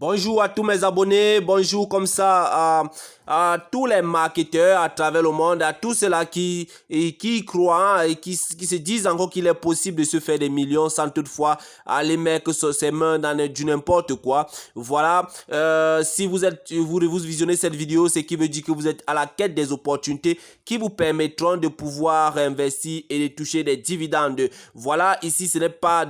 Bonjour à tous mes abonnés, bonjour comme ça à tous les marketeurs à travers le monde, à tous ceux-là qui croient et qui se disent encore qu'il est possible de se faire des millions sans toutefois aller mettre ses mains dans du n'importe quoi. Voilà, si vous visionnez cette vidéo, c'est qui veut dire que vous êtes à la quête des opportunités qui vous permettront de pouvoir investir et de toucher des dividendes. Voilà, ici ce n'est pas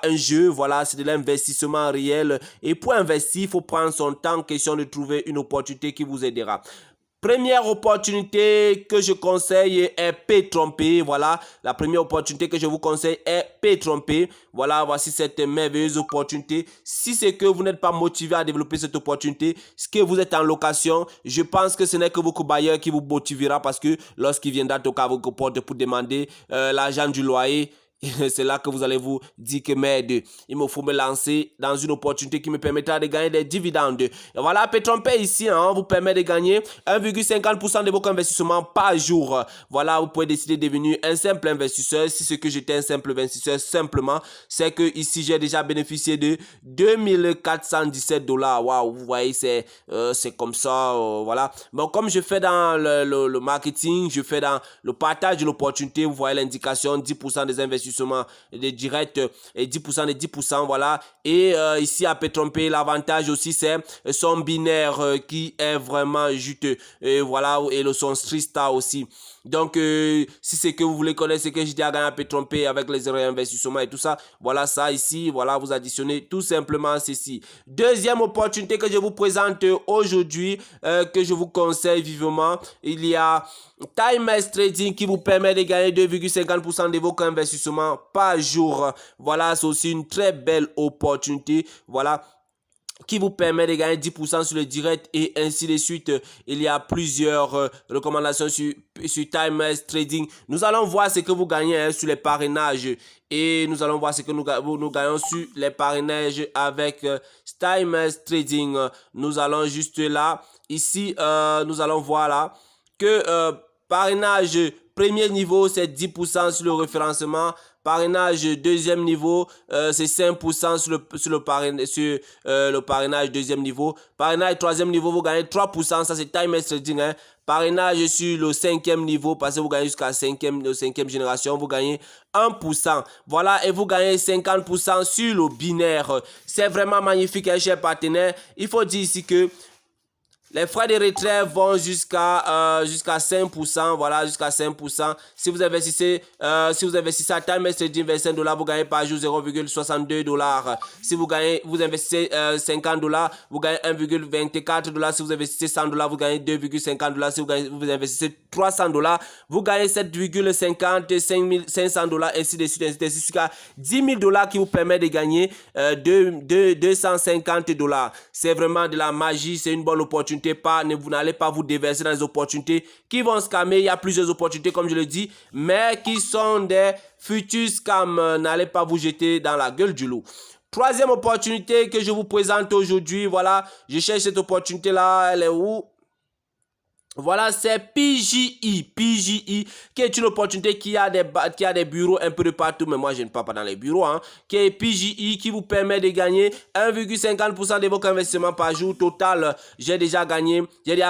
un jeu, voilà, c'est de l'investissement réel. Et pour investir, il faut prendre son temps, question de trouver une opportunité qui vous aidera. Première opportunité que je conseille est Paytrompay. Voilà, la première opportunité que je vous conseille est Paytrompay. Voilà, voici cette merveilleuse opportunité. Si c'est que vous n'êtes pas motivé à développer cette opportunité, ce que vous êtes en location, je pense que ce n'est que votre bailleur qui vous motivera parce que lorsqu'il viendra toquer à votre porte pour demander l'argent du loyer, c'est là que vous allez vous dire que merde, il me faut me lancer dans une opportunité qui me permettra de gagner des dividendes. Et voilà, Paytrompay ici vous permet de gagner 1,50% de votre investissement par jour. Voilà, vous pouvez décider de devenir un simple investisseur. Si c'est que j'étais un simple investisseur, simplement, c'est que ici j'ai déjà bénéficié de 2417 $. Waouh, vous voyez, c'est comme ça, voilà. Bon, comme je fais dans le marketing, je fais dans le partage de l'opportunité, vous voyez l'indication 10% des investissements de direct et 10% de 10%, voilà. Et ici à Paytrompay, l'avantage aussi c'est son binaire qui est vraiment juteux, et voilà, et le son Street Star aussi. Donc si c'est que vous voulez connaître ce que j'ai déjà gagné à Paytrompay avec les réinvestissements et tout ça, voilà ça ici, voilà, vous additionnez tout simplement ceci. Deuxième opportunité que je vous présente aujourd'hui, que je vous conseille vivement, il y a Timex Trading qui vous permet de gagner 2,50% de vos investissements par jour. Voilà, c'est aussi une très belle opportunité, voilà, qui vous permet de gagner 10% sur le direct et ainsi de suite. Il y a plusieurs recommandations sur Timex Trading. Nous allons voir ce que vous gagnez sur les parrainages et nous allons voir ce que nous gagnons sur les parrainages avec Timex Trading. Nous allons juste là, ici, nous allons voir là que parrainage premier niveau c'est 10% sur le référencement. Parrainage deuxième niveau, c'est 5% sur le parrainage deuxième niveau. Parrainage troisième niveau, vous gagnez 3%, ça c'est Timex Trading. Parrainage sur le cinquième niveau, parce que vous gagnez jusqu'à la cinquième génération, vous gagnez 1%. Voilà, et vous gagnez 50% sur le binaire. C'est vraiment magnifique, cher partenaire. Il faut dire ici que les frais de retrait vont jusqu'à 5%, voilà, jusqu'à 5%. Si vous investissez à Timex Trading 25 $, vous gagnez par jour 0,62 $. Si vous investissez 50 $, vous gagnez 1,24 $. Si vous investissez 100 $, vous gagnez 2,50 $. Si vous investissez 300 $, vous gagnez 7,50, 500 $, ainsi de suite, jusqu'à 10 000 $ qui vous permet de gagner 250 $. C'est vraiment de la magie, c'est une bonne opportunité. Vous n'allez pas vous déverser dans les opportunités qui vont scammer. Il y a plusieurs opportunités comme je le dis, mais qui sont des futurs scams. N'allez pas vous jeter dans la gueule du loup. Troisième opportunité que je vous présente aujourd'hui, voilà, je cherche cette opportunité là, elle est où? Voilà, c'est PJI, qui est une opportunité qui a des bureaux un peu de partout, mais moi je ne pars pas dans les bureaux, qui est PJI, qui vous permet de gagner 1,50% de votre investissement par jour total. J'ai déjà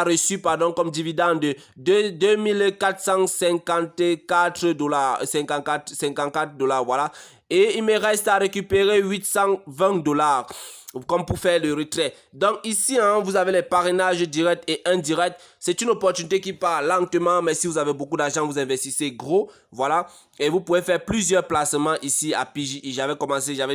reçu, comme dividende de 2454 $, 54 $, voilà. Et il me reste à récupérer 820 $. Comme pour faire le retrait. Donc ici, vous avez les parrainages directs et indirects. C'est une opportunité qui part lentement, mais si vous avez beaucoup d'argent, vous investissez gros. Voilà. Et vous pouvez faire plusieurs placements ici à PJI. J'avais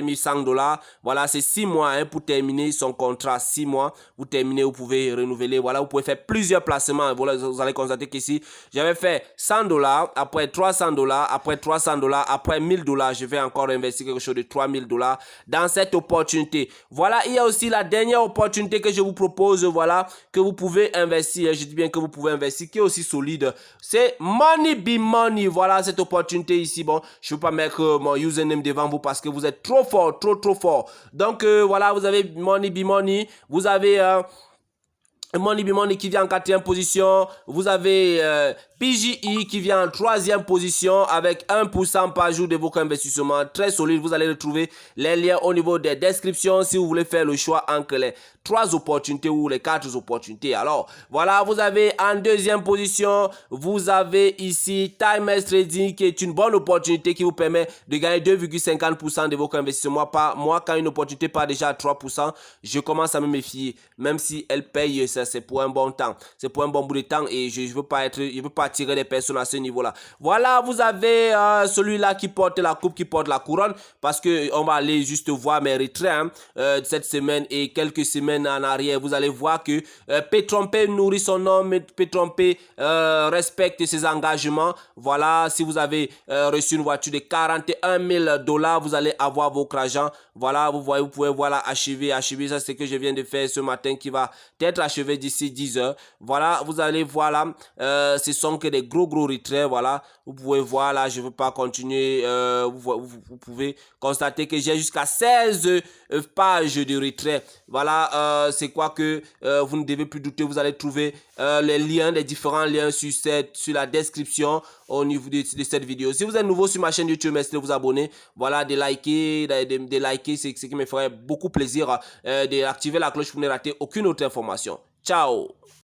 mis 100 $. Voilà, c'est 6 mois pour terminer son contrat. 6 mois. Vous terminez, vous pouvez renouveler. Voilà, vous pouvez faire plusieurs placements. Voilà, vous allez constater qu'ici, j'avais fait 100 $, après 300 $, après 300 $, après 1000 $. Je vais encore investir quelque chose de 3000 $ dans cette opportunité. Voilà, il y a aussi la dernière opportunité que je vous propose, voilà, que vous pouvez investir. Je dis bien que vous pouvez investir, qui est aussi solide. C'est Money Be Money. Voilà, cette opportunité ici. Bon, je ne veux pas mettre mon username devant vous parce que vous êtes trop fort, trop fort. Donc, voilà, vous avez Money Be Money. Vous avez Money Be Money qui vient en 4e position. Vous avez PJI qui vient en 3e position avec 1% par jour de vos investissements. Très solide. Vous allez retrouver les liens au niveau des descriptions si vous voulez faire le choix entre les 3 opportunités ou les 4 opportunités. Alors, voilà, vous avez en 2e position, vous avez ici Timex Trading qui est une bonne opportunité qui vous permet de gagner 2,50% de vos investissements par mois. Quand une opportunité part déjà à 3%, je commence à me méfier. Même si elle paye, ça c'est pour un bon temps. C'est pour un bon bout de temps et je ne veux pas attirer les personnes à ce niveau-là. Voilà, vous avez celui-là qui porte la coupe, qui porte la couronne parce que on va aller juste voir mes retraits cette semaine et quelques semaines en arrière. Vous allez voir que Pétrompé nourrit son homme, Pétrompé respecte ses engagements. Voilà, si vous avez reçu une voiture de 41 000 $, vous allez avoir votre argent. Voilà, vous voyez, vous pouvez voilà achever. Ça c'est ce que je viens de faire ce matin qui va être achevé d'ici 10 heures. Voilà, vous allez voir là, ce sont que des gros retraits. Voilà, vous pouvez voir là, je ne veux pas continuer. Vous pouvez constater que j'ai jusqu'à 16 pages de retrait. Voilà, c'est quoi que vous ne devez plus douter. Vous allez trouver les liens, les différents liens sur la description au niveau de cette vidéo. Si vous êtes nouveau sur ma chaîne YouTube, merci de vous abonner. Voilà, de liker, c'est ce qui me ferait beaucoup plaisir. D'activer la cloche pour ne rater aucune autre information. Ciao!